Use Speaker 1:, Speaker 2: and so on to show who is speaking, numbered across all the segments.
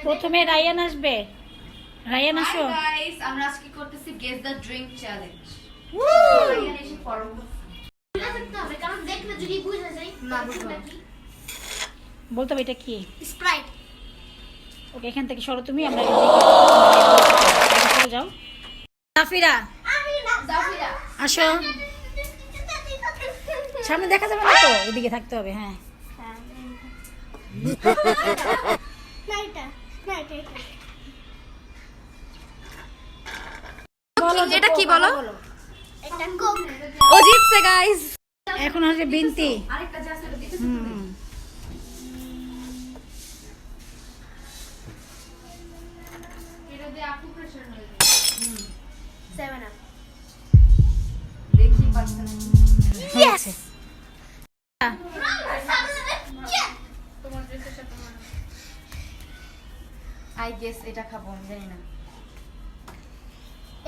Speaker 1: প্রথমে রায়ান আসবে। রায়ান আসো।
Speaker 2: গাইস, আমরা আজকে করতেছি guess the drink challenge. Ryan এসে পড়ো।
Speaker 3: কারণ দেখলে যদি বুঝে যাই
Speaker 2: না বুঝবা।
Speaker 1: বলতে হবে এটা কি?
Speaker 3: স্প্রাইট।
Speaker 1: ওকে, এখান থেকে সরো তুমি, আমরা চলে যাও। জাফিরা
Speaker 2: জাফিরা
Speaker 1: আসো। সামনে দেখা যাবে না তো, এদিকে থাকতে হবে। হ্যাঁ,
Speaker 2: এটা কি বলো?
Speaker 3: একটা কোক।
Speaker 2: ও জিতছে গাইস।
Speaker 1: এখন আসবে বিনতি।
Speaker 2: আরেকটা জাস্ট এটা দিতেছ
Speaker 1: হুম,
Speaker 2: তুমি। এটা দিয়ে আপু প্রেসার হয়ে যাবে।
Speaker 3: 7 আপ।
Speaker 2: দেখি পারছেন।
Speaker 1: হয়েছে।
Speaker 2: তোমার ড্রেসের সাথে মানে আই গেস এটা খাবো, আমি জানি না।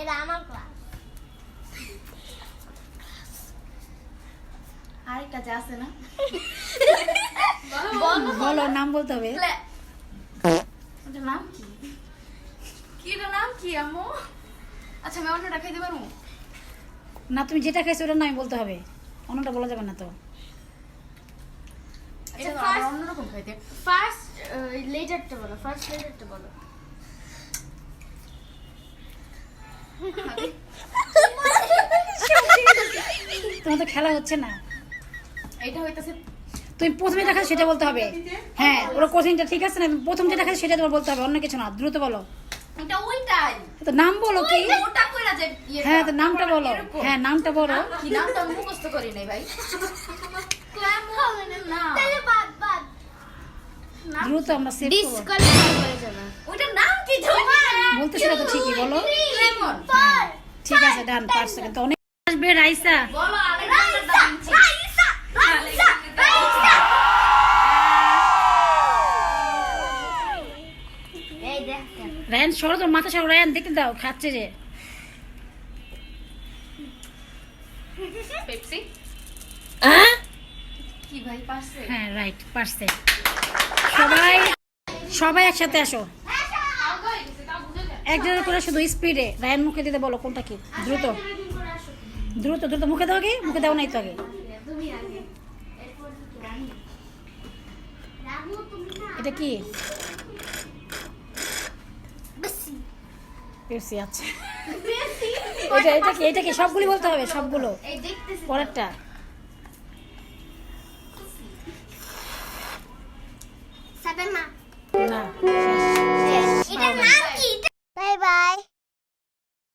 Speaker 3: এটা আমার ক্লাস।
Speaker 2: আরেকটা যা আছে না?
Speaker 1: বলো, নাম বলতে হবে।
Speaker 2: এটা নাম কি? কি এটা নাম কি আম্মু? আচ্ছা আমি অন্যটা খাইতে পারবো?
Speaker 1: না, তুমি যেটা খাইছো ওটা নাম বলতে হবে, অন্যটা বলা যাবে না তো।
Speaker 2: এটা তো
Speaker 3: first-
Speaker 2: আবার অন্যরকম খাইতে।
Speaker 3: ফার্স্ট লেটারটা বলো, ফার্স্ট লেটারটা বলো।
Speaker 1: তোমার তো খেলা হচ্ছে না।
Speaker 2: এটা হইতাছে
Speaker 1: তুমি প্রথমে যেটা খাইছো সেটা বলতে হবে। হ্যাঁ, ওরা কোচিংটা ঠিক আছে না, প্রথম যেটা খাইছো সেটা তোমার বলতে হবে, অন্য কিছু না। দ্রুত বলো।
Speaker 2: এটা ওইটাই।
Speaker 1: তো নাম বলো কি?
Speaker 2: ওটা কইরা যে ইয়েটা।
Speaker 1: হ্যাঁ, তো নামটা বলো।
Speaker 2: এরকম।
Speaker 1: হ্যাঁ, নামটা বলো।
Speaker 2: কি নামটা আমি মুখস্থ করি নাই ভাই। না।
Speaker 3: তাহলে বাদ বাদ।
Speaker 1: দ্রুত আমরা সেভ করব।
Speaker 3: ডিসকোয়ালিফাই করে যাবে।
Speaker 2: ওইটার নাম কি তুমি?
Speaker 1: বলতে সেটা তো ঠিকই বলো।
Speaker 2: লেমন।
Speaker 1: ঠিক আছে, ডান, পারছো। কিন্তু অনেক আসবে। রাইসা,
Speaker 2: বলো আলেকজান্ডার দা ভিঞ্চি।
Speaker 3: এই দেখ।
Speaker 1: রায়ান সরো, তোর মাথা সরো। রায়ান দেখতে দাও, খাচ্ছে যে।
Speaker 2: পেপসি। কি ভাই পারছে?
Speaker 1: হ্যাঁ, রাইট, পারছে। সবাই সবাই একসাথে আসো, একজনের করে শুধু স্পিডে। রায়ান মুখে দিতে বলো কোনটা কি। দ্রুত দ্রুত দ্রুত মুখে দাও আগে, মুখে দাও নাই তো আগে।
Speaker 3: তুমি আগে। এরপর রানী। রামু তুমি না।
Speaker 1: এটা কি?
Speaker 3: বেশি।
Speaker 1: পেপসি। আচ্ছা, এটা কি? এটা কি? সবগুলি বলতে হবে, সবগুলো।
Speaker 3: এই দেখতেছি।
Speaker 1: পরেরটা